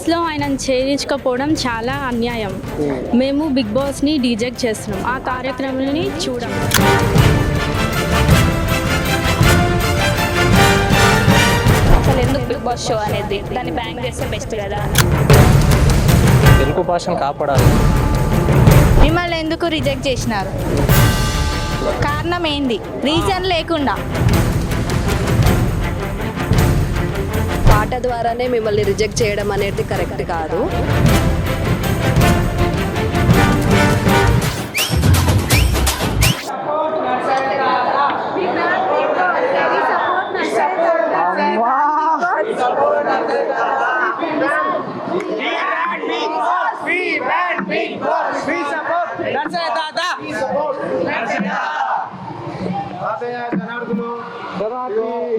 బాస్లో ఆయనను చేయించకపోవడం చాలా అన్యాయం. మేము బిగ్ బాస్ని రిజెక్ట్ చేస్తున్నాం. ఆ కార్యక్రమాన్ని చూడం. అసలు ఎందుకు బిగ్ బాస్ షో అనేది దాన్ని బ్యాన్ చేస్తే బెస్ట్ కదా. తెలుగు భాషను కాపాడాలి. మిమ్మల్ని ఎందుకు రిజెక్ట్ చేసినారు? కారణం ఏంది? రీజన్ లేకుండా పాట ద్వారానే మిమ్మల్ని రిజెక్ట్ చేయడం అనేది కరెక్ట్ కాదు.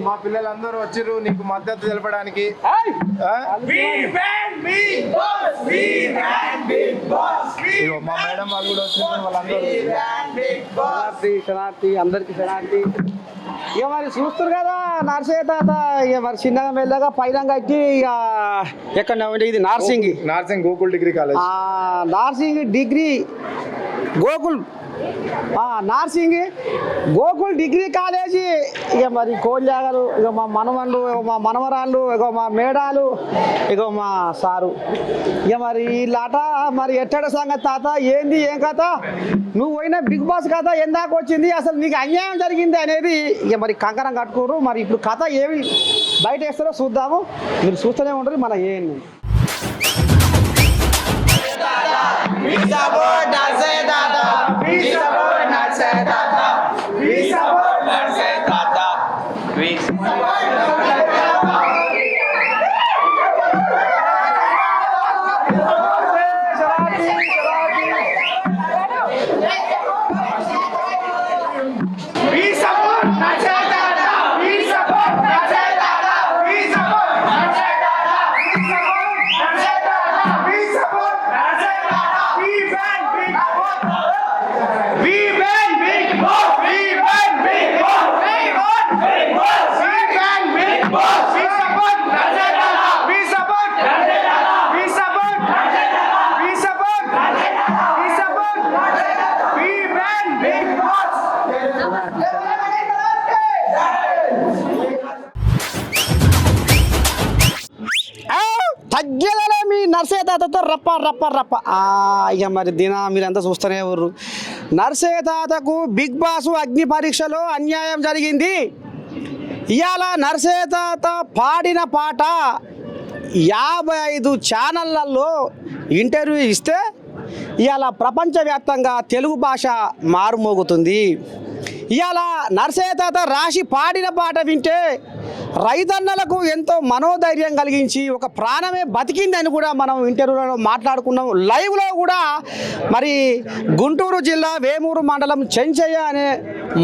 మా పిల్లలందరూ వచ్చిర్రు నీకు మద్దతు తెలపడానికి. మా మేడం వాళ్ళు కూడా వచ్చిండ్రు. వాళ్ళందరూ శనార్థి అందరికి శనార్థి. ఇక మరి చూస్తారు కదా నర్సయ్య తాత. ఇక మరి చిన్నగా మెల్లగా పైన కట్టి ఇక ఎక్కడ ఇది Narsing Gokul degree college. Narsing degree Gokul Narsing Gokul degree college. ఇక మరి కోళ్ళాగలు, ఇక మా మనవళ్ళు, ఇక మా మనవరాళ్ళు, ఇక మా మేడాలు, ఇక మా సారు. ఇక మరి వీళ్ళట మరి ఎట్టడ సంగతి తాత, ఏంది ఏం కథ? నువ్వు పోయిన బిగ్ బాస్ కథ ఎందాక వచ్చింది, అసలు నీకు అన్యాయం జరిగింది అనేది ఇక మరి కంకణం కట్టుకోరు. మరి ఇప్పుడు కథ ఏమి బయట వేస్తారో చూద్దాము. మీరు చూస్తూనే ఉంటారు మన ఏంది. తగ్గేదలే మీ నర్సయ్య తాతతో రప్ప రప్ప రప్ప. ఇక మరి మీరంతా చూస్తూనే ఎవరు. నర్సయ్య తాతకు బిగ్ బాస్ అగ్ని పరీక్షలో అన్యాయం జరిగింది. ఇవాళ నర్సయ్య తాత పాడిన పాట 55 ఛానళ్ళల్లో ఇంటర్వ్యూ ఇస్తే ఇవాళ ప్రపంచవ్యాప్తంగా తెలుగు భాష మారుమోగుతుంది. ఇవాళ నర్సయ్య తాత రాసి పాడిన పాట వింటే రైతన్నలకు ఎంతో మనోధైర్యం కలిగించి ఒక ప్రాణమే బతికిందని కూడా మనం ఇంటర్వ్యూలో మాట్లాడుకున్నాం. లైవ్లో కూడా మరి గుంటూరు జిల్లా వేమూరు మండలం చెంచయ్య అనే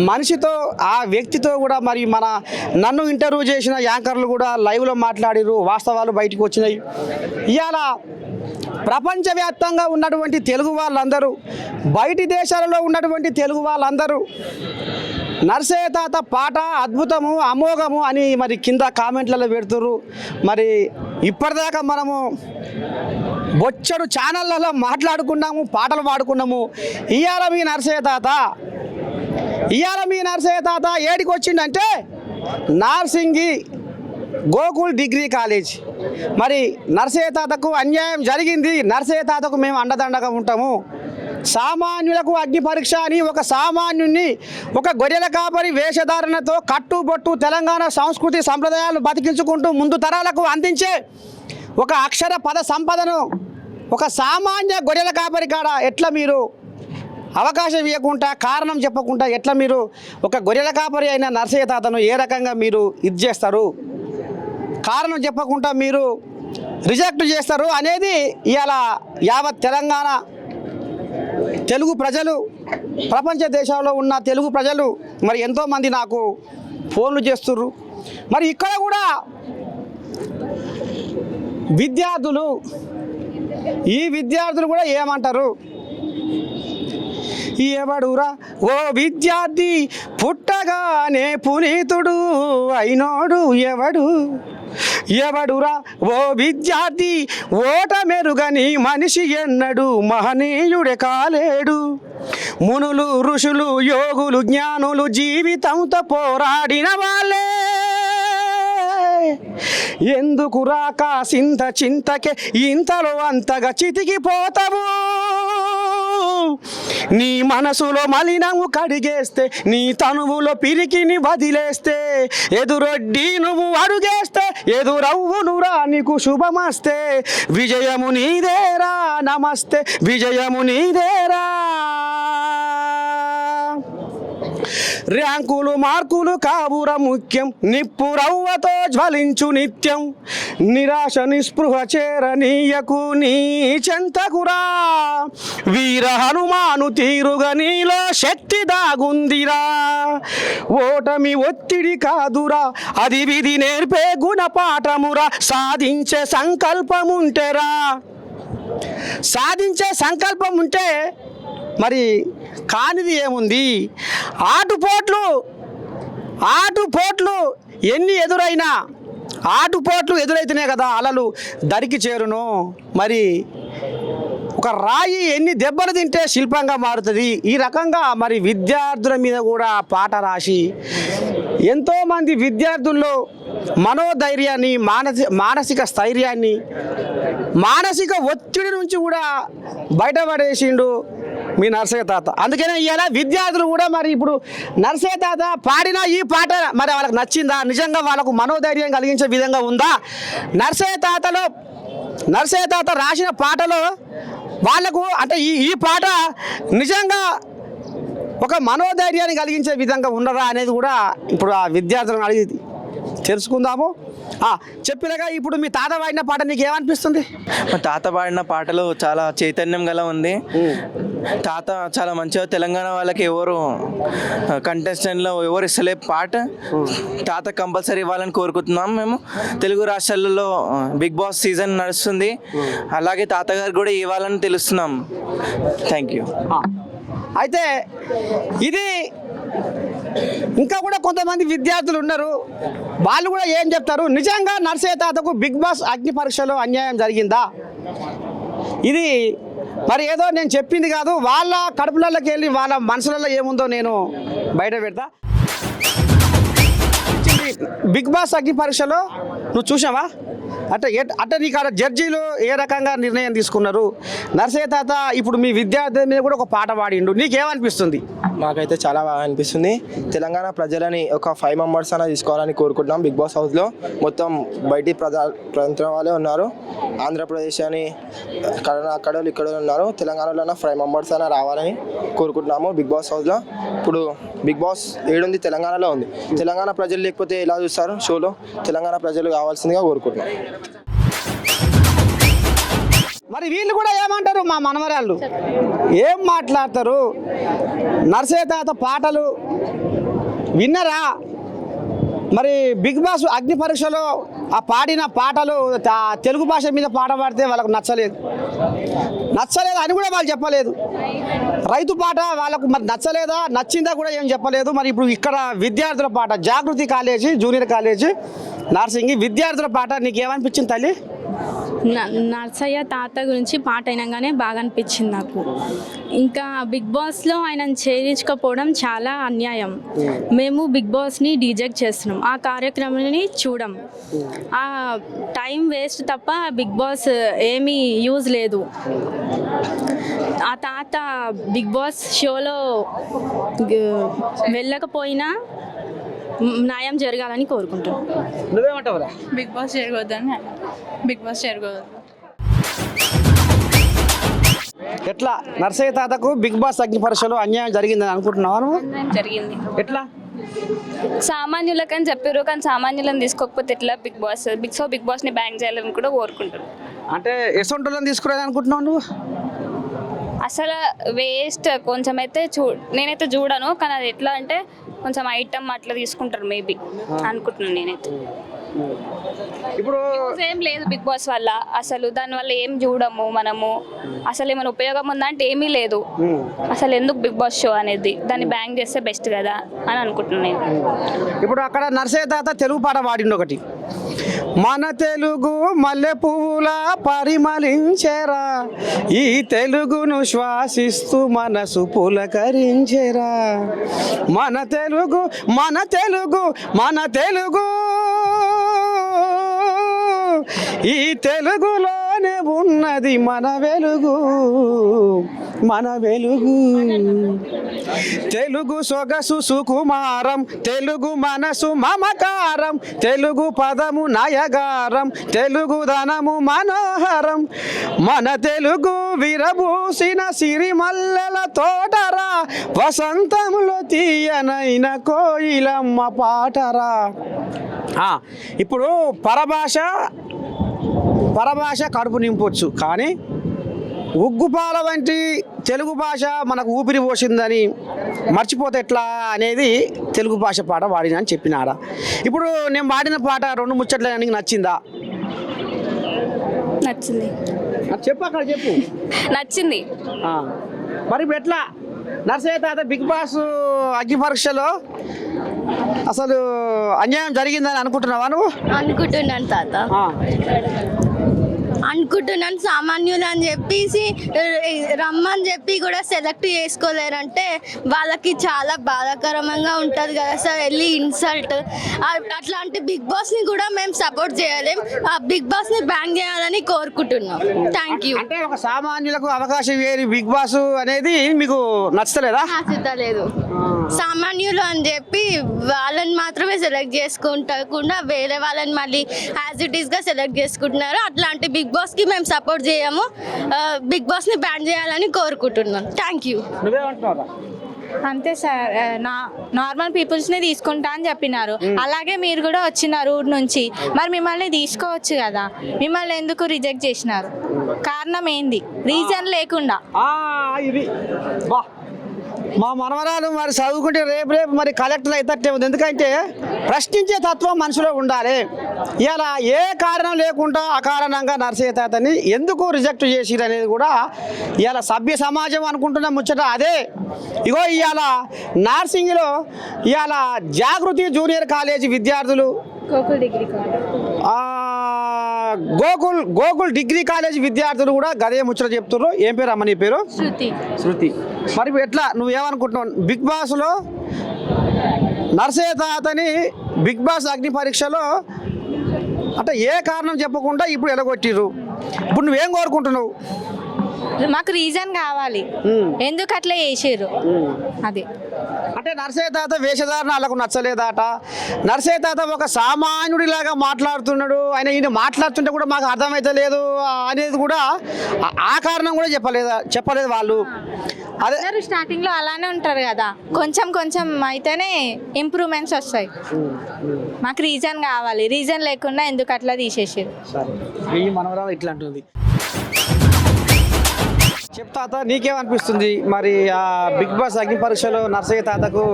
మనిషితో, ఆ వ్యక్తితో కూడా మరి నన్ను ఇంటర్వ్యూ చేసిన యాంకర్లు కూడా లైవ్లో మాట్లాడిరు. వాస్తవాలు బయటకు వచ్చినాయి. ఇవాళ ప్రపంచవ్యాప్తంగా ఉన్నటువంటి తెలుగు వాళ్ళందరూ, బయటి దేశాలలో ఉన్నటువంటి తెలుగు వాళ్ళందరూ నర్సయ్య తాత పాట అద్భుతము, అమోఘము అని మరి కింద కామెంట్లలో పెడుతుర్రు. మరి ఇప్పటిదాకా మనము బొచ్చడు ఛానళ్ళలో మాట్లాడుకున్నాము, పాటలు పాడుకున్నాము. ఇవాళ మీ నర్సయ్య తాత ఏడికి వచ్చిందంటే నార్సింగి గోకుల్ డిగ్రీ కాలేజ్. మరి నర్సయ్య తాతకు అన్యాయం జరిగింది. నర్సయ్య తాతకు మేము అండదండగా ఉంటాము. సామాన్యులకు అగ్ని పరీక్ష అని ఒక సామాన్యుని ఒక గొర్రెల కాపరి వేషధారణతో కట్టుబొట్టు తెలంగాణ సంస్కృతి సంప్రదాయాలను బతికించుకుంటూ ముందు తరాలకు అందించే ఒక అక్షర పద సంపదను ఒక సామాన్య గొర్రెల కాపరి కాడ ఎట్లా మీరు అవకాశం ఇవ్వకుండా, కారణం చెప్పకుండా ఎట్లా మీరు ఒక గొర్రెల కాపరి అయిన నర్సయ్య తాతను ఏ రకంగా మీరు ఇది చేస్తారు, కారణం చెప్పకుండా మీరు రిజెక్ట్ చేస్తారు అనేది ఇవాళ యావత్ తెలంగాణ తెలుగు ప్రజలు, ప్రపంచ దేశాల్లో ఉన్న తెలుగు ప్రజలు మరి ఎంతోమంది నాకు ఫోన్లు చేస్తుర్రు. మరి ఇక్కడ కూడా ఈ విద్యార్థులు కూడా ఏమంటారు? ఎవడురా ఓ విద్యార్థి పుట్టగానే పునీతుడు అయినోడు ఎవడు, ఎవడురా ఓ విద్యార్థి ఓట మెరుగని మనిషి ఎన్నడు మహనీయుడే కాలేడు. మునులు ఋషులు యోగులు జ్ఞానులు జీవితంతో పోరాడిన వాళ్ళే. ఎందుకు రాక సింత చింతకే ఇంతలో అంతగా చితికిపోతావు. నీ మనసులో మలినము కడిగేస్తే నీ తనువులో పిరికిని వదిలేస్తే ఎదురొడ్డి నువ్వు అడుగేస్తే ఎదురవ్వునురా నీకు శుభమస్తే. విజయము నీదేరా నమస్తే విజయము నీదేరా. ర్యాంకులు మార్కులు కావుర ముఖ్యం నిప్పురవ్వతో జ్వలించు నిత్యం. నిరాశ నిస్పృహ చేరనీయకు నీ చెంతకురా. వీర హనుమాను తీరుగా నీలో శక్తి దాగుందిరా. ఓటమి ఒత్తిడి కాదురా అది విధి నేర్పే గుణపాఠమురా. సాధించే సంకల్పముంటేరా సాధించే సంకల్పం ఉంటే మరి కానిది ఏముంది. ఆటుపోట్లు ఎన్ని ఎదురైనా ఆటుపోట్లు ఎదురైతేనే కదా అలలు దరికి చేరును. మరి ఒక రాయి ఎన్ని దెబ్బలు తింటే శిల్పంగా మారుతుంది. ఈ రకంగా మరి విద్యార్థుల మీద కూడా పాట రాసి ఎంతోమంది విద్యార్థుల్లో మనోధైర్యాన్ని మానసిక స్థైర్యాన్ని మానసిక ఒత్తిడి నుంచి కూడా బయటపడేసిండు మీ నర్సయ్య తాత. అందుకనే ఇవాళ విద్యార్థులు కూడా మరి ఇప్పుడు నర్సయ్య తాత పాడిన ఈ పాట మరి వాళ్ళకి నచ్చిందా, నిజంగా వాళ్ళకు మనోధైర్యం కలిగించే విధంగా ఉందా, నర్సయ్య తాత రాసిన పాటలో వాళ్ళకు అంటే ఈ పాట నిజంగా ఒక మనోధైర్యాన్ని కలిగించే విధంగా ఉన్నదా అనేది కూడా ఇప్పుడు ఆ విద్యార్థులను అడిగి తెలుసుకుందాము. చెప్పినగా ఇప్పుడు మీ తాత పాడిన పాట నీకు ఏమనిపిస్తుంది? మా తాత పాడిన పాటలు చాలా చైతన్యం గల ఉంది. తాత చాలా మంచిగా తెలంగాణ వాళ్ళకి ఎవరు కంటెస్టెంట్లో ఎవరు ఇస్తలే పాట తాత కంపల్సరీ ఇవ్వాలని కోరుకుంటున్నాం. మేము తెలుగు రాష్ట్రాలలో బిగ్ బాస్ సీజన్ నడుస్తుంది, అలాగే తాతగారు కూడా ఇవ్వాలని తెలుస్తున్నాం. Thank you. అయితే ఇది ఇంకా కూడా కొంతమంది విద్యార్థులు ఉన్నారు, వాళ్ళు కూడా ఏం చెప్తారు, నిజంగా నర్సయ్య తాతకు బిగ్ బాస్ అగ్ని పరీక్షలో అన్యాయం జరిగిందా? ఇది మరి ఏదో నేను చెప్పింది కాదు, వాళ్ళ కడుపులలోకి వెళ్ళి వాళ్ళ మనసులలో ఏముందో నేను బయట పెడతా. బిగ్ బాస్ అగ్ని పరీక్షలో నువ్వు చూసావా? అంటే నీకు ఆడ జడ్జీలు ఏ రకంగా నిర్ణయం తీసుకున్నారు? నర్సయ్య తాత ఇప్పుడు మీ విద్యార్థి మీద కూడా ఒక పాట పాడిండు, నీకేమనిపిస్తుంది? మాకైతే చాలా బాగా అనిపిస్తుంది. తెలంగాణ ప్రజలని ఒక 5 మెంబర్స్ అయినా తీసుకోవాలని కోరుకుంటున్నాం. బిగ్ బాస్ హౌస్లో మొత్తం బయటి ప్రాంతం వాళ్ళే ఉన్నారు, ఆంధ్రప్రదేశ్ అని అక్కడ ఇక్కడ ఉన్నారు. తెలంగాణలో 5 మెంబర్స్ అయినా రావాలని కోరుకుంటున్నాము బిగ్ బాస్ హౌస్లో. ఇప్పుడు బిగ్ బాస్ ఏడుంది, తెలంగాణలో ఉంది. తెలంగాణ ప్రజలు లేకపోతే ఎలా చూస్తారు షోలో? తెలంగాణ ప్రజలు కావాల్సిందిగా కోరుకుంటున్నాం. మరి వీళ్ళు కూడా ఏమంటారు? మా మనవరాళ్ళు ఏం మాట్లాడతారు? నర్సయ్య తాత పాటలు విన్నరా? మరి బిగ్ బాస్ అగ్ని పరీక్షలో ఆ పాడిన పాటలు తెలుగు భాష మీద పాట పాడితే వాళ్ళకు నచ్చలేదు అని కూడా వాళ్ళు చెప్పలేదు. రైతు పాట వాళ్ళకు మరి నచ్చలేదా, నచ్చిందా కూడా ఏం చెప్పలేదు. మరి ఇప్పుడు ఇక్కడ విద్యార్థుల పాట, జాగృతి కాలేజీ జూనియర్ కాలేజీ నర్సింగ్ విద్యార్థుల పాట నీకేమనిపించింది తల్లి? నర్సయ్య తాత గురించి పాట అయినాగానే బాగా అనిపించింది నాకు. ఇంకా బిగ్ బాస్లో ఆయనను చేర్చుకోపోవడం చాలా అన్యాయం. మేము బిగ్ బాస్ని రిజెక్ట్ చేస్తున్నాం, ఆ కార్యక్రమాన్ని చూడం. ఆ టైం వేస్ట్ తప్ప బిగ్ బాస్ ఏమీ యూజ్ లేదు. ఆ తాత బిగ్ బాస్ షోలో వెళ్ళకపోయినా న్యాయం జరగాలని కోరుకుంటున్నాను. నువ్వేమంటావురా? బిగ్ బాస్ జరగవద్దని. బిగ్ బాస్ జరగవద్దు. ఎట్లా నర్సయ్య తాతకు బిగ్ బాస్ అగ్ని పరీక్షలో అన్యాయం జరిగిందని అనుకుంటున్నావు? జరిగింది. ఎట్లా? సామాన్యులకని చెప్పారు, కానీ సామాన్యులను తీసుకోకపోతే ఎట్లా? బిగ్ బాస్ని బ్యాన్ చేయాలని కూడా కోరుకుంటున్నాను. అంటే ఎసొంటోళ్ళని తీసుకురాదు అనుకుంటున్నావు నువ్వు? అసలు వేస్ట్ కొంచెం అయితే నేనైతే చూడను, కానీ అది ఎట్లా అంటే కొంచెం ఐటమ్ అట్లా తీసుకుంటారు మేబీ అనుకుంటున్నాను నేనైతే. ఇప్పుడు ఏం లేదు బిగ్ బాస్ వల్ల, అసలు దానివల్ల ఏం చూడము మనము. అసలు ఏమైనా ఉపయోగం ఉందా అంటే ఏమీ లేదు. అసలు ఎందుకు బిగ్ బాస్ షో అనేది, దాన్ని బ్యాన్ చేస్తే బెస్ట్ కదా అని అనుకుంటున్నాను నేను. ఇప్పుడు అక్కడ నర్సయ్య తాత తెలుగు పాట పాడిండు ఒకటి, మన తెలుగు మల్లె పువ్వుల పరిమళించెరా, ఈ తెలుగును శ్వాసిస్తూ మనసు పులకరించెరా. మన తెలుగు మన తెలుగు మన తెలుగు, ఈ తెలుగులోనే ఉన్నది మన వెలుగు, మన వెలుగు. తెలుగు సొగసు సుకుమారం, తెలుగు మనసు మమకారం, తెలుగు పదము నయగారం, తెలుగు ధనము మనోహరం. మన తెలుగు విరబూసిన సిరిమల్లెల తోటరా, వసంతంలో తీయనైన కోయిలమ్మ పాటరా. ఇప్పుడు పరభాష కడుపు నింపొచ్చు, కానీ ఉగ్గుపాల వంటి తెలుగు భాష మనకు ఊపిరి పోసిందని మర్చిపోతే ఎట్లా అనేది తెలుగు భాష పాట పాడినా అని చెప్పినారా. ఇప్పుడు నేను పాడిన పాట రెండు ముచ్చట్ల నీకు నచ్చిందా? నచ్చింది. చెప్పు, అక్కడ చెప్పు. నచ్చింది. మరి ఇప్పుడు ఎట్లా నర్సయ్య తాత బిగ్ బాస్ అగ్ని పరీక్షలో అసలు అన్యాయం జరిగిందని అనుకుంటున్నావా నువ్వు? అనుకుంటున్నాను తాత, అనుకుంటున్నాను. సామాన్యులు అని చెప్పేసి రమ్మని చెప్పి కూడా సెలెక్ట్ చేసుకోలేరంటే వాళ్ళకి చాలా బాధాకరంగా ఉంటుంది కదా సార్. వెళ్ళి ఇన్సల్ట్, అట్లాంటి బిగ్ బాస్ని కూడా మేము సపోర్ట్ చేయలేం. ఆ బిగ్ బాస్ని బ్యాన్ చేయాలని కోరుకుంటున్నాం. Thank you. అంటే ఒక సామాన్యులకు అవకాశం వేరి బిగ్ బాస్ అనేది మీకు నచ్చలేదా? నచ్చలేదు. సామాన్యులు అని చెప్పి వాళ్ళని మాత్రమే సెలెక్ట్ చేసుకుంటకుండా వేరే వాళ్ళని మళ్ళీ యాజ్ ఇట్ ఈస్గా సెలెక్ట్ చేసుకుంటున్నారు. అట్లాంటి బిగ్ బాస్కి మేము సపోర్ట్ చేయము. బిగ్ బాస్ని బ్యాన్ చేయాలని కోరుకుంటున్నాం. Thank you. నువ్వేమంటున్నారా? అంతే సార్, నార్మల్ పీపుల్స్ని తీసుకుంటా అని చెప్పినారు. అలాగే మీరు కూడా వచ్చినారు ఊరు నుంచి, మరి మిమ్మల్ని తీసుకోవచ్చు కదా, మిమ్మల్ని ఎందుకు రిజెక్ట్ చేసినారు? కారణం ఏంది? రీజన్ లేకుండా. ఇది బా, మా మనవరాలు మరి చదువుకుంటే రేపు రేపు మరి కలెక్టర్ అయితే ఉంది. ఎందుకంటే ప్రశ్నించే తత్వం మనిషిలో ఉండాలి. ఇలా ఏ కారణం లేకుండా అకారణంగా నర్సయ్య తాతని ఎందుకు రిజెక్ట్ చేసిరు అనేది కూడా ఇవాళ సభ్య సమాజం అనుకుంటున్న ముచ్చట అదే. ఇగో ఇవాళ నార్సింగ్లో ఇవాళ జాగృతి జూనియర్ కాలేజీ విద్యార్థులు, గోకుల్ డిగ్రీ కాలేజ్ విద్యార్థులు కూడా గదే ముచ్చట చెప్తున్నారు. ఏం పేరు అమ్మ నీ పేరు? శృతి. మరి ఎట్లా నువ్వేమనుకుంటున్నావు? బిగ్ బాస్లో నర్సయ్య తాతని బిగ్ బాస్ అగ్ని పరీక్షలో అంటే ఏ కారణం చెప్పకుండా ఇప్పుడు ఎలగొట్టిర్రు. ఇప్పుడు నువ్వేం కోరుకుంటున్నావు? మాకు రీజన్ కావాలి, ఎందుకు అట్లా చేసారు అది. అంటే నర్సయ్య తాత వేషధారణ వాళ్ళకు నచ్చలేదట. నర్సయ్య తాత ఒక సామాన్యుడిలాగా మాట్లాడుతున్నాడు, ఈయన మాట్లాడుతుంటే కూడా మాకు అర్థమైతే లేదు అనేది కూడా ఆ కారణం కూడా చెప్పలేదు వాళ్ళు. అదే స్టార్టింగ్ లో అలానే ఉంటారు కదా, కొంచెం కొంచెం అయితేనే ఇంప్రూవ్మెంట్స్ వస్తాయి. మాకు రీజన్ కావాలి, రీజన్ లేకుండా ఎందుకు అట్లా తీసేసారు. ఈ మనవరాలు ఇట్లా అంటుంది. చెప్తా నీకేమనిపిస్తుంది? మరి ఆ బిగ్ బాస్ అగ్ని పరీక్షలో నర్సయ్య తాతకు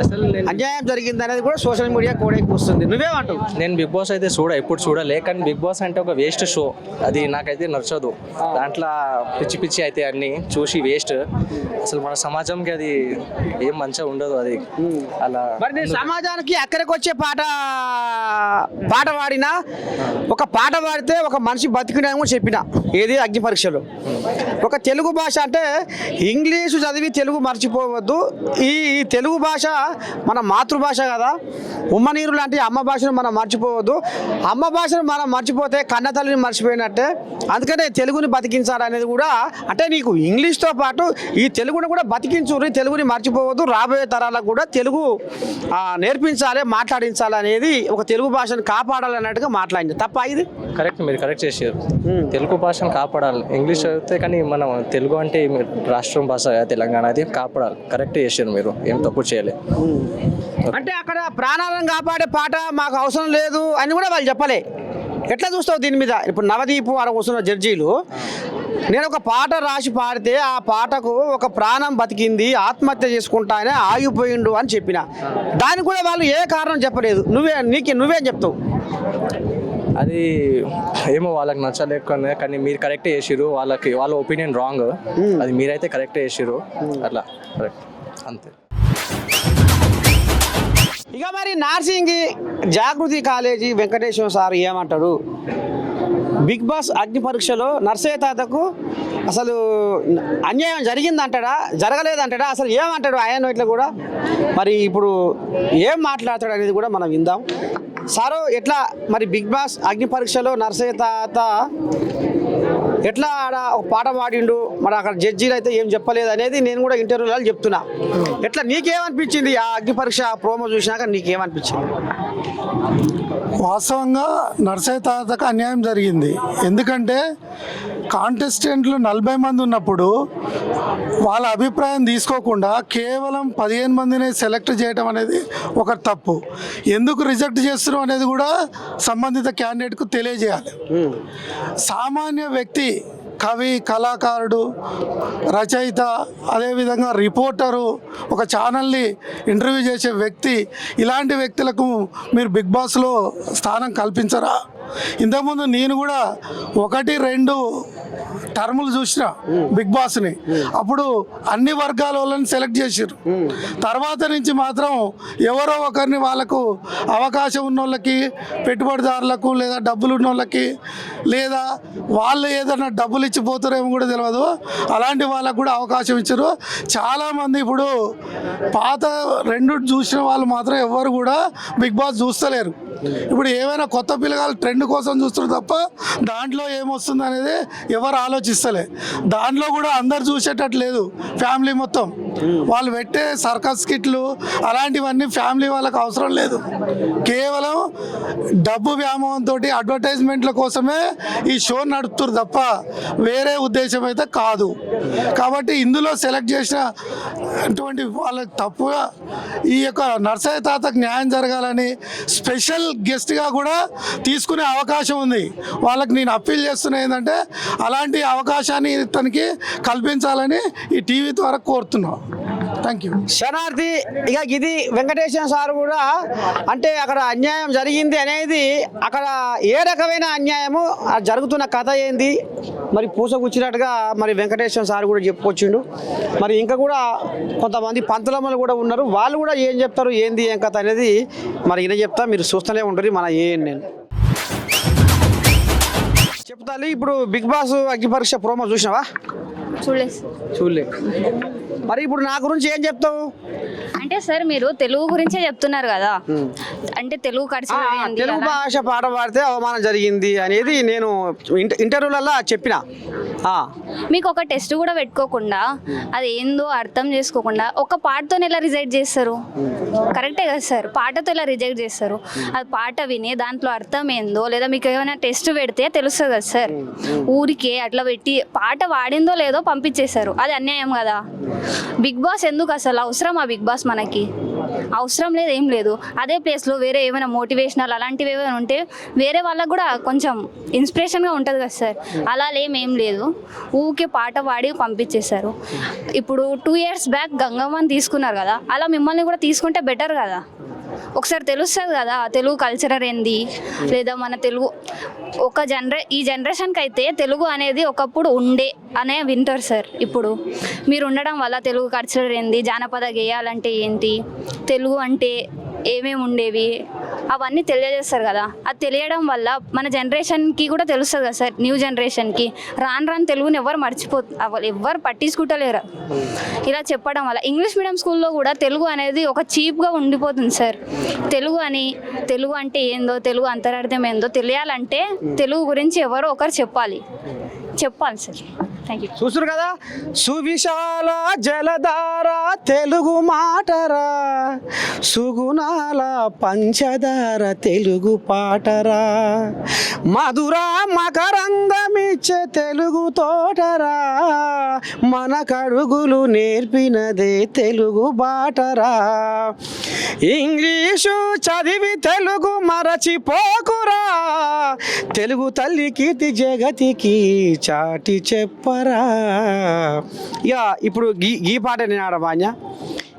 అసలు అన్యాయం జరిగింది అనేది కూడా సోషల్ మీడియా కూడా వస్తుంది. నువ్వేమంటావు? నేను బిగ్ బాస్ అయితే ఎప్పుడు చూడలే, కానీ బిగ్ బాస్ అంటే ఒక వేస్ట్ షో, అది నాకైతే నచ్చదు. దాంట్లో పిచ్చి పిచ్చి అయితే అన్ని చూసి వేస్ట్. అసలు మన సమాజంకి అది ఏం మంచిగా ఉండదు అది అలా. మరి నేను సమాజానికి అక్కడికి వచ్చే పాట పాడినా, ఒక పాట పాడితే ఒక మనిషి బతికినా కూడా చెప్పిన ఏది అగ్ని పరీక్షలో. ఒక తెలుగు భాష అంటే ఇంగ్లీషు చదివి తెలుగు మర్చిపోవద్దు. ఈ తెలుగు భాష మన మాతృభాష కదా, ఉమ్మనీరు లాంటి అమ్మ భాషను మనం మర్చిపోవద్దు. అమ్మ భాషను మనం మర్చిపోతే కన్న తల్లిని మర్చిపోయినట్టే. అందుకనే తెలుగుని బతికించాలనేది కూడా, అంటే నీకు ఇంగ్లీష్తో పాటు ఈ తెలుగుని కూడా బతికించుర్రి, తెలుగుని మర్చిపోవద్దు. రాబోయే తరాలకు కూడా తెలుగు నేర్పించాలి, మాట్లాడించాలి అనేది, ఒక తెలుగు భాషను కాపాడాలన్నట్టుగా మాట్లాడింది. తప్ప ఇది కరెక్ట్, మీరు కరెక్ట్ చేసారు. తెలుగు భాషను కాపాడాలి. ఇంగ్లీష్ చదివితే కానీ మనం తెలుగు అంటే రాష్ట్రం భాష తెలంగాణ, అది కాపాడాలి. కరెక్ట్ చేసారు మీరు, ఏం తప్పు చేయలేదు. అంటే అక్కడ ప్రాణాలను కాపాడే పాట మాకు అవసరం లేదు అని కూడా వాళ్ళు చెప్పలే. ఎట్లా చూస్తావు దీని మీద? ఇప్పుడు నవదీపు అక్కడ వస్తున్న జడ్జీలు, నేను ఒక పాట రాసి పాడితే ఆ పాటకు ఒక ప్రాణం బతికింది, ఆత్మహత్య చేసుకుంటానే ఆగిపోయిండు అని చెప్పిన, దానికి కూడా వాళ్ళు ఏ కారణం చెప్పలేదు. నువ్వేం చెప్తావు? అది ఏమో వాళ్ళకి నచ్చలేకనే, కానీ మీరు కరెక్ట్ చేసిరు. వాళ్ళ ఒపీనియన్ రాంగ్, అది మీరైతే కరెక్ట్ చేసిరు. అట్లా కరెక్ట్, అంతే. ఇక మరి నార్సింగ్ జాగృతి కాలేజీ వెంకటేశ్వర సార్ ఏమంటాడు? బిగ్ బాస్ అగ్ని పరీక్షలో నర్సయ్య తాతకు అసలు అన్యాయం జరిగిందంటాడా, జరగలేదంటాడా, అసలు ఏమంటాడు ఆయన ఇట్లా కూడా? మరి ఇప్పుడు ఏం మాట్లాడతాడు అనేది కూడా మనం విందాం. సారు ఎట్లా మరి బిగ్ బాస్ అగ్ని పరీక్షలో నర్సయ్య తాత ఎట్లా ఆడ ఒక పాట పాడిండు, మరి అక్కడ జడ్జీలు అయితే ఏం చెప్పలేదు అనేది నేను కూడా ఇంటర్వ్యూలలో చెప్తున్నా. ఎట్లా నీకేమనిపించింది ఆ అగ్ని పరీక్ష ప్రోమో చూసినాక నీకేమనిపించింది? వాస్తవంగా నర్సయ్య తాతకు అన్యాయం జరిగింది. ఎందుకంటే కాంటెస్టెంట్లు 40 మంది ఉన్నప్పుడు వాళ్ళ అభిప్రాయం తీసుకోకుండా కేవలం 15 మందిని సెలెక్ట్ చేయడం అనేది ఒక తప్పు. ఎందుకు రిజెక్ట్ చేస్తున్నాం అనేది కూడా సంబంధిత క్యాండిడేట్కు తెలియజేయాలి. సామాన్య వ్యక్తి, కవి, కళాకారుడు, రచయిత, అదేవిధంగా రిపోర్టరు, ఒక ఛానల్ని ఇంటర్వ్యూ చేసే వ్యక్తి, ఇలాంటి వ్యక్తులకు మీరు బిగ్ బాస్లో స్థానం కల్పించరా? ఇంతకుముందు నేను కూడా 1-2 టర్ములు చూసిన బిగ్ బాస్ని. అప్పుడు అన్ని వర్గాల వాళ్ళని సెలెక్ట్ చేసారు. తర్వాత నుంచి మాత్రం ఎవరో ఒకరిని వాళ్ళకు అవకాశం ఉన్న వాళ్ళకి, పెట్టుబడిదారులకు, లేదా డబ్బులు ఉన్న వాళ్ళకి, లేదా వాళ్ళు ఏదైనా డబ్బులు ఇచ్చిపోతారేమో కూడా తెలియదు, అలాంటి వాళ్ళకు కూడా అవకాశం ఇచ్చారు. చాలామంది ఇప్పుడు పాత 2 చూసిన వాళ్ళు మాత్రం ఎవరు కూడా బిగ్ బాస్ చూస్తలేరు. ఇప్పుడు ఏమైనా కొత్త పిల్లగాలు ట్రెండ్ కోసం చూస్తారు తప్ప దాంట్లో ఏమొస్తుంది అనేది ఎవరు ఆలోచిస్తలే. దాంట్లో కూడా అందరు చూసేటట్టు లేదు. ఫ్యామిలీ మొత్తం వాళ్ళు పెట్టే సర్కస్ కిట్లు అలాంటివన్నీ ఫ్యామిలీ వాళ్ళకి అవసరం లేదు. కేవలం డబ్బు వ్యామోహంతో అడ్వర్టైజ్మెంట్ల కోసమే ఈ షో నడుపుతారు తప్ప వేరే ఉద్దేశం అయితే కాదు. కాబట్టి ఇందులో సెలెక్ట్ చేసిన అటువంటి వాళ్ళకి తప్పుగా ఈ యొక్క నర్సయ్య తాతకు న్యాయం జరగాలని స్పెషల్ గెస్ట్గా కూడా తీసుకునే అవకాశం ఉంది. వాళ్ళకి నేను అప్పీల్ చేస్తున్నా ఏంటంటే అలాంటి అవకాశాన్ని తనకి కల్పించాలని ఈ టీవీ ద్వారా కోరుతున్నాం. Thank you. శనార్థి ఇక ఇది వెంకటేశ్వర సార్ కూడా అంటే అక్కడ అన్యాయం జరిగింది అనేది, అక్కడ ఏ రకమైన అన్యాయము జరుగుతున్న కథ ఏంది మరి పూసగుచ్చినట్టుగా మరి వెంకటేశ్వర సార్ కూడా చెప్పుకొచ్చిండు. మరి ఇంకా కూడా కొంతమంది పంతులమ్మలు కూడా ఉన్నారు, వాళ్ళు కూడా ఏం చెప్తారు, ఏంది ఏం కథ అనేది మరి ఈయన చెప్తా, మీరు చూస్తూనే ఉంటారు మన నేను చెప్తాను. ఇప్పుడు బిగ్ బాస్ అగ్ని పరీక్ష ప్రోమో చూసినావా? చూడలే. మరి ఇప్పుడు నా గురించి ఏం చెప్తావు? అంటే సార్ మీరు తెలుగు గురించే చెప్తున్నారు కదా, అంటే తెలుగు తెలుగు భాష పాట పాడితే అవమానం జరిగింది అనేది నేను ఇంటర్వ్యూలలో చెప్పిన. మీకు ఒక టెస్ట్ కూడా పెట్టుకోకుండా, అది ఏందో అర్థం చేసుకోకుండా ఒక పాటతో ఎలా రిజెక్ట్ చేస్తారు? కరెక్టే కదా సార్, పాటతో ఎలా రిజెక్ట్ చేస్తారు? అది పాట విని దాంట్లో అర్థం ఏందో, లేదా మీకు ఏమైనా టెస్ట్ పెడితే తెలుస్తుంది కదా సార్. ఊరికే అట్లా పెట్టి పాట వాడిందో లేదో పంపించేశారు, అది అన్యాయం కదా. బిగ్ బాస్ ఎందుకు అసలు అవసరమా? బిగ్ బాస్ మనకి అవసరం లేదు, ఏం లేదు. అదే ప్లేస్లో వేరే ఏమైనా మోటివేషనల్ అలాంటివి ఏమైనా ఉంటే వేరే వాళ్ళకు కూడా కొంచెం ఇన్స్పిరేషన్గా ఉంటుంది కదా సార్. అలా ఏం లేదు, ఊకే పాట పాడి పంపించేశారు. ఇప్పుడు 2 years బ్యాక్ గంగమ్మని తీసుకున్నారు కదా, అలా మిమ్మల్ని కూడా తీసుకుంటే బెటర్ కదా. ఒకసారి తెలుస్తుంది కదా తెలుగు కల్చరర్ ఏంది, లేదా మన తెలుగు ఒక ఈ జనరేషన్కి అయితే తెలుగు అనేది ఒకప్పుడు ఉండే అనే వింటారు సార్. ఇప్పుడు మీరు ఉండడం వల్ల తెలుగు కల్చరర్ ఏంది, జానపద గేయాలంటే ఏంటి, తెలుగు అంటే ఏమేమి ఉండేవి అవన్నీ తెలియజేస్తారు కదా. అది తెలియడం వల్ల మన జనరేషన్కి కూడా తెలుస్తుంది కదా సార్. న్యూ జనరేషన్కి రాను తెలుగుని ఎవరు పట్టించుకుంటలేరు. ఇలా చెప్పడం వల్ల ఇంగ్లీష్ మీడియం స్కూల్లో కూడా తెలుగు అనేది ఒక చీప్గా ఉండిపోతుంది సార్. తెలుగు అంటే ఏందో, తెలుగు అంతరార్థం ఏందో తెలియాలంటే తెలుగు గురించి ఎవరో ఒకరు చెప్పాలి సార్. Thank you. చూసారు కదా, సువిశాల జలధార తెలుగు మాటరా, సుగుణాల పంచదార తెలుగు పాటరా, మధుర మకరందమిచ్చే తెలుగు తోటరా, మన కడుగులు నేర్పినదే తెలుగు బాటరా. ఇంగ్లీషు చదివి తెలుగు మరచిపోకురా, తెలుగు తల్లి కీర్తి జగతికి చాటి చెప్పరా. ఇక ఇప్పుడు ఈ పాట నేను ఆడబాన్యా.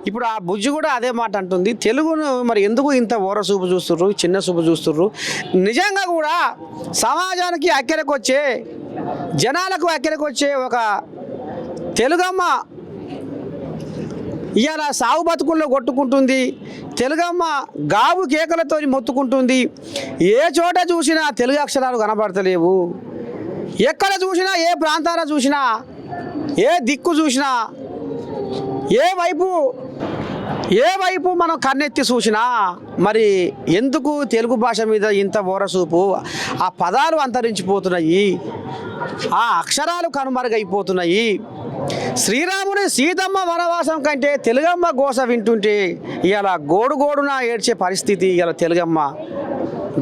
ఇప్పుడు ఆ బుజ్జి కూడా అదే మాట అంటుంది. తెలుగును మరి ఎందుకు ఇంత ఓర చూపు చూస్తుర్రు, చిన్న చూపు చూస్తుర్రు? నిజంగా కూడా సమాజానికి అక్కడికి వచ్చే, జనాలకు అక్కడికి వచ్చే ఒక తెలుగమ్మ ఇవాళ సాగు బతుకుల్లో కొట్టుకుంటుంది. తెలుగమ్మ గావు కేకలతో మొత్తుకుంటుంది. ఏ చోట చూసినా తెలుగు అక్షరాలు కనబడతలేవు. ఎక్కడ చూసినా, ఏ ప్రాంతాల చూసినా, ఏ దిక్కు చూసినా, ఏ వైపు మనం కన్నెత్తి చూసినా మరి ఎందుకు తెలుగు భాష మీద ఇంత ఓరసూపు? ఆ పదాలు అంతరించిపోతున్నాయి, ఆ అక్షరాలు కనుమరుగైపోతున్నాయి. శ్రీరాముని సీతమ్మ వనవాసం కంటే తెలుగమ్మ గోస వింటుంటే ఇలా గోడుగోడున ఏడ్చే పరిస్థితి. ఇలా తెలుగమ్మ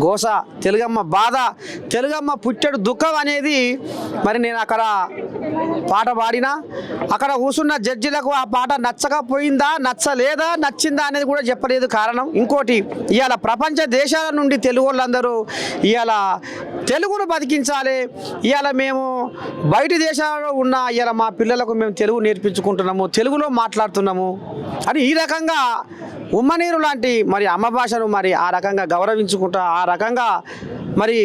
గోస, తెలుగమ్మ బాధ, తెలుగమ్మ పుట్టెడు దుఃఖం అనేది మరి నేను అక్కడ పాట పాడినా అక్కడ కూర్చున్న జడ్జిలకు ఆ పాట నచ్చకపోయిందా, నచ్చలేదా, నచ్చిందా అనేది కూడా చెప్పలేదు. కారణం ఇంకోటి, ఇవాళ ప్రపంచ దేశాల నుండి తెలుగు వాళ్ళందరూ ఇవాళ తెలుగును బతికించాలి, ఇవాళ మేము బయట దేశాలలో ఉన్న ఇవాళ మా పిల్లలకు మేము తెలుగు నేర్పించుకుంటున్నాము, తెలుగులో మాట్లాడుతున్నాము అని ఈ రకంగా ఉమ్మనీరు లాంటి మరి అమ్మ భాషను మరి ఆ రకంగా గౌరవించుకుంటా, ఆ రకంగా మరి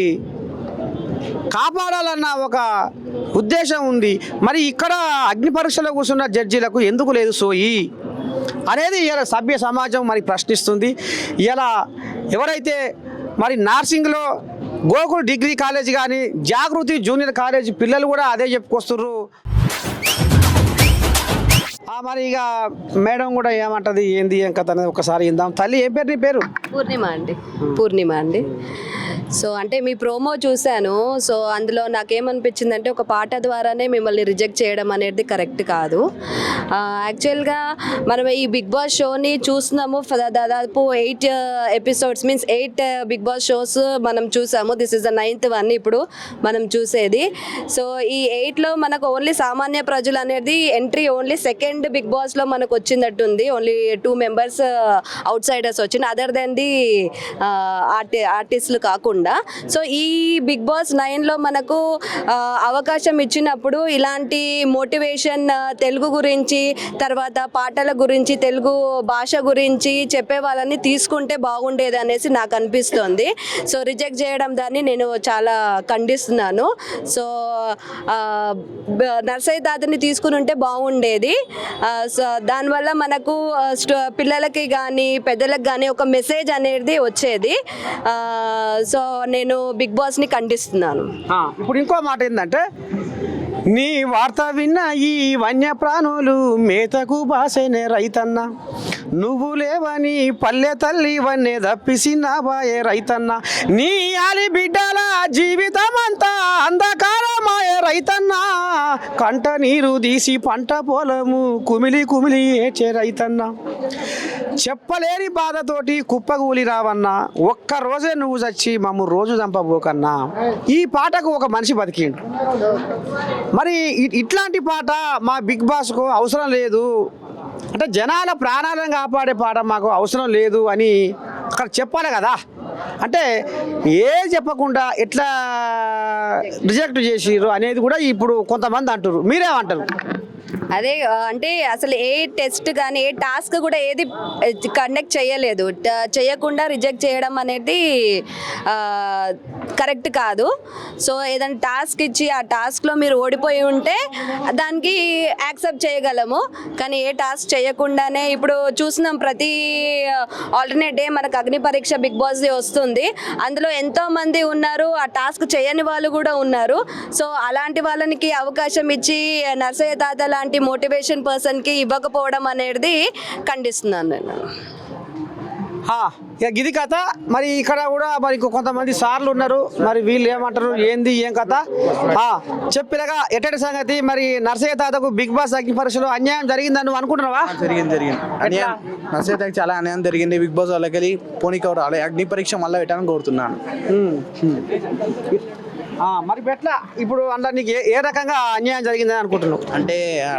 కాపాడాలన్న ఒక ఉద్దేశం ఉంది. మరి ఇక్కడ అగ్ని పరీక్షలో కూర్చున్న జడ్జీలకు ఎందుకు లేదు సోయి అనేది ఇలా సభ్య సమాజం మరి ప్రశ్నిస్తుంది. ఇలా ఎవరైతే మరి నార్సింగ్లో గోకుల్ డిగ్రీ కాలేజ్ కానీ జాగృతి జూనియర్ కాలేజ్ పిల్లలు కూడా అదే చెప్పుకొస్తుర్రు. మరి ఇక మేడం కూడా ఏమంటది, ఏంది ఏం కథ అనేది ఒకసారి ఇందాం. తల్లి ఏం పేరు నీ పేరు? పూర్ణిమ అండి. సో అంటే మీ ప్రోమో చూశాను. సో అందులో నాకేమనిపించిందంటే ఒక పాట ద్వారానే మిమ్మల్ని రిజెక్ట్ చేయడం అనేది కరెక్ట్ కాదు. యాక్చువల్గా మనం ఈ బిగ్ బాస్ షోని చూస్తున్నాము, దాదాపు 8 episodes means 8 Bigg Boss shows మనం చూసాము. This is the 9th one ఇప్పుడు మనం చూసేది. సో ఈ 8లో మనకు ఓన్లీ సామాన్య ప్రజలు అనేది ఎంట్రీ ఓన్లీ సెకండ్ బిగ్ బాస్లో మనకు వచ్చినట్టుంది. ఓన్లీ 2 మెంబర్స్ అవుట్ సైడర్స్ వచ్చిన, అదర్ దెన్ ది ఆర్టిస్టులు కాకుండా. సో ఈ బిగ్ బాస్ 9లో మనకు అవకాశం ఇచ్చినప్పుడు ఇలాంటి మోటివేషన్ తెలుగు గురించి, తర్వాత పాటల గురించి, తెలుగు భాష గురించి చెప్పే వాళ్ళని తీసుకుంటే బాగుండేది అనేసి నాకు అనిపిస్తుంది. సో రిజెక్ట్ చేయడం దాన్ని నేను చాలా ఖండిస్తున్నాను. సో నర్సయ్య తాతని తీసుకుని ఉంటే బాగుండేది. సో దానివల్ల మనకు పిల్లలకి కానీ పెద్దలకు కానీ ఒక మెసేజ్ అనేది వచ్చేది. సో నేను బిగ్ బాస్ని ఖండిస్తున్నాను. ఇప్పుడు ఇంకో మాట ఏంటంటే, నీ వార్త విన్న ఈ వన్య ప్రాణులు మేతకు బాసేనే రైతన్న, నువ్వు లేవని పల్లె తల్లి వన్నే దప్పిసిన బాయే రైతన్న, నీ ఆలి బిడ్డల జీవితం అంతా అంధకారమాయే రైతన్న, కంట నీరు తీసి పంట పొలము కుమిలి కుమిలి ఏడ్చే రైతన్న, చెప్పలేని బాధతోటి కుప్పగూలి రావన్నా, ఒక్కరోజే నువ్వు చచ్చి మమ్ము రోజు చంపబోకన్నా. ఈ పాటకు ఒక మనిషి బతికిండు. మరి ఇట్లాంటి పాట మా బిగ్ బాస్కు అవసరం లేదు, అంటే జనాల ప్రాణాలను కాపాడే పాట మాకు అవసరం లేదు అని అక్కడ చెప్పాలి కదా. అంటే ఏ చెప్పకుండా ఎట్లా రిజెక్ట్ చేసిర్రు అనేది కూడా ఇప్పుడు కొంతమంది అంటారు. మీరేమంటారు? అదే అంటే అసలు ఏ టెస్ట్ కానీ ఏ టాస్క్ కూడా ఏది కండక్ట్ చేయలేదు. చేయకుండా రిజెక్ట్ చేయడం అనేది కరెక్ట్ కాదు. సో ఏదైనా టాస్క్ ఇచ్చి ఆ టాస్క్లో మీరు ఓడిపోయి ఉంటే దానికి యాక్సెప్ట్ చేయగలము. కానీ ఏ టాస్క్ చేయకుండానే ఇప్పుడు చూసినాం, ప్రతి ఆల్టర్నేట్ డే మనకు అగ్ని పరీక్ష బిగ్ బాస్ది వస్తుంది. అందులో ఎంతోమంది ఉన్నారు, ఆ టాస్క్ చేయని వాళ్ళు కూడా ఉన్నారు. సో అలాంటి వాళ్ళకి అవకాశం ఇచ్చి నర్సయ్య తాత లాంటి మోటివేషన్ పర్సన్కి ఇవ్వకపోవడం అనేది ఖండిస్తున్నాను నేను. ఇక గిది కథ. మరి ఇక్కడ కూడా మరి కొంతమంది సార్లు ఉన్నారు, మరి వీళ్ళు ఏమంటారు, ఏంది ఏం కథ చెప్పినగా ఎట్టటి సంగతి. మరి నర్సయ్య తాతకు బిగ్ బాస్ అగ్ని పరీక్షలో అన్యాయం జరిగిందని నువ్వు అనుకుంటున్నావా? జరిగింది అన్యాయం. నర్సయ్య తాతకి చాలా అన్యాయం జరిగింది. బిగ్ బాస్ వాళ్ళకి పోనీకి రాలే, అగ్ని పరీక్ష మళ్ళీ పెట్టాలని కోరుతున్నాను. మరి ఎట్లా ఇప్పుడు అందులో నీకు ఏ రకంగా అన్యాయం జరిగిందని అనుకుంటున్నావు? అంటే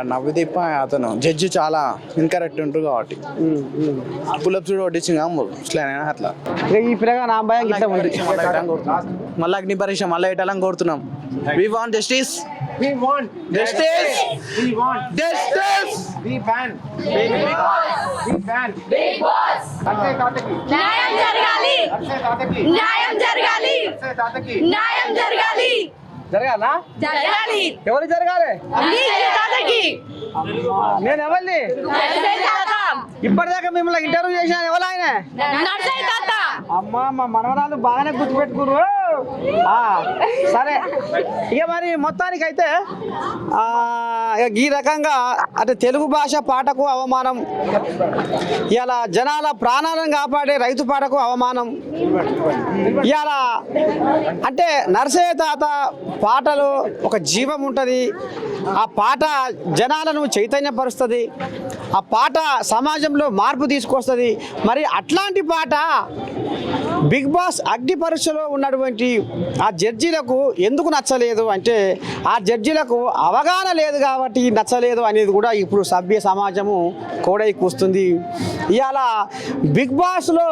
నవ్వుదీప అతను జడ్జి చాలా ఇన్కరెక్ట్ ఉంటారు కాబట్టి పులప్ చూడ వడ్డించింది అట్లా. ఈ పిల్లగా నా భయం ఇట్లా ఉంది. మళ్ళీ అగ్ని పరీక్ష మళ్ళీ పెట్టాలని కోరుతున్నాం. We want justice. We want justice. We want justice. We ban. We ban. Big Boss. Narsaiah తాతకి న్యాయం జరగాలి. నర్సయ్య తాతకి న్యాయం జరగాలి. నర్సయ్య తాతకి న్యాయం జరగాలి. జరగాలా? ఎవరు జరగాలి? నేను ఎవరిని ఇప్పటిదాకా మిమ్మల్ని ఇంటర్వ్యూ చేసిన ఎవరు ఆయన? అమ్మా మా మనవరాలు బాగానే గుర్తుపెట్టుకురు. సరే ఇక మరి మొత్తానికైతే ఈ రకంగా అంటే తెలుగు భాష పాటకు అవమానం, ఇలా జనాల ప్రాణాలను కాపాడే రైతు పాటకు అవమానం. ఇలా అంటే నరసయ్య తాత పాటలో ఒక జీవం ఉంటుంది. ఆ పాట జనాలను చైతన్యపరుస్తుంది. ఆ పాట సమాజంలో మార్పు తీసుకొస్తుంది. మరి అట్లాంటి పాట బిగ్ బాస్ అగ్ని పరీక్షలో ఉన్నటువంటి ఆ జడ్జీలకు ఎందుకు నచ్చలేదు అంటే ఆ జడ్జీలకు అవగాహన లేదు కాబట్టి నచ్చలేదు అనేది కూడా ఇప్పుడు సభ్య సమాజము కోడై కూస్తుంది. ఇవాళ బిగ్ బాస్లో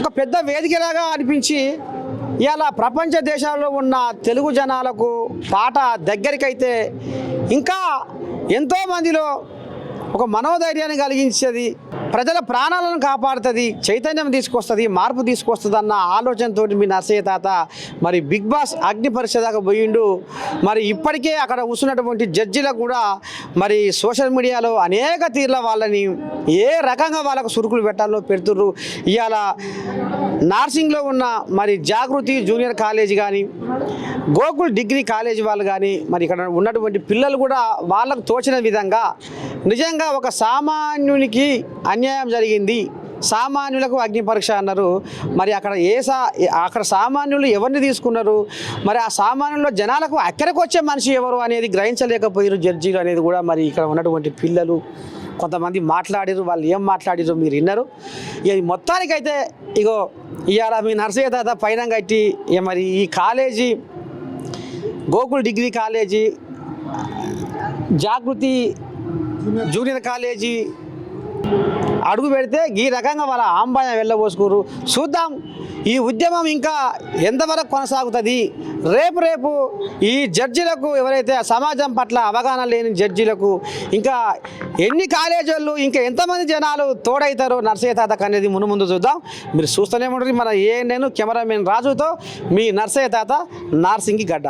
ఒక పెద్ద వేదికలాగా అనిపించి ఇవాళ ప్రపంచ దేశాల్లో ఉన్న తెలుగు జనాలకు పాట దగ్గరికైతే ఇంకా ఎంతోమందిలో ఒక మనోధైర్యాన్ని కలిగించేది, ప్రజల ప్రాణాలను కాపాడుతుంది, చైతన్యం తీసుకొస్తుంది, మార్పు తీసుకొస్తుంది అన్న ఆలోచనతో మీ నరసయ్య తాత మరి బిగ్ బాస్ అగ్ని పరీక్ష దాకా పోయిండు. మరి ఇప్పటికే అక్కడ కూర్చున్నటువంటి జడ్జిలకు కూడా మరి సోషల్ మీడియాలో అనేక తీర్ల వాళ్ళని ఏ రకంగా వాళ్ళకు సురుకులు పెట్టాలో పెడుతుర్రు. ఇవాళ నార్సింగ్లో ఉన్న మరి జాగృతి జూనియర్ కాలేజ్ కానీ, గోకుల్ డిగ్రీ కాలేజ్ వాళ్ళు కానీ మరి ఇక్కడ ఉన్నటువంటి పిల్లలు కూడా వాళ్ళకు తోచిన విధంగా నిజంగా ఒక సామాన్యునికి అన్యాయం జరిగింది, సామాన్యులకు అగ్ని పరీక్ష అన్నారు. మరి అక్కడ అక్కడ సామాన్యులు ఎవరిని తీసుకున్నారు, మరి ఆ సామాన్యుల్లో జనాలకు అక్కడికి వచ్చే మనిషి ఎవరు అనేది గ్రహించలేకపోయారు జడ్జీలు అనేది కూడా మరి ఇక్కడ ఉన్నటువంటి పిల్లలు కొంతమంది మాట్లాడారు. వాళ్ళు ఏం మాట్లాడారు మీరు విన్నారు. ఇక మొత్తానికైతే ఇగో ఇవాళ మీ నరసయ్య తాత పైన కట్టి మరి ఈ కాలేజీ గోకుల్ డిగ్రీ కాలేజీ, జాగృతి జూనియర్ కాలేజీ అడుగు పెడితే ఈ రకంగా వాళ్ళ ఆంబాయం వెళ్ళబోసుకురు. చూద్దాం ఈ ఉద్యమం ఇంకా ఎంతవరకు కొనసాగుతుంది. రేపు ఈ జడ్జీలకు ఎవరైతే సమాజం పట్ల అవగాహన లేని జడ్జీలకు ఇంకా ఎన్ని కాలేజీలు ఇంకా ఎంతమంది జనాలు తోడవుతారో నరసయ్య తాతకు అనేది ముందు చూద్దాం. మీరు చూస్తూనే ఉంటుంది మన నేను కెమెరామెన్ రాజుతో మీ నరసయ్య తాత నార్సింగి గడ్డ.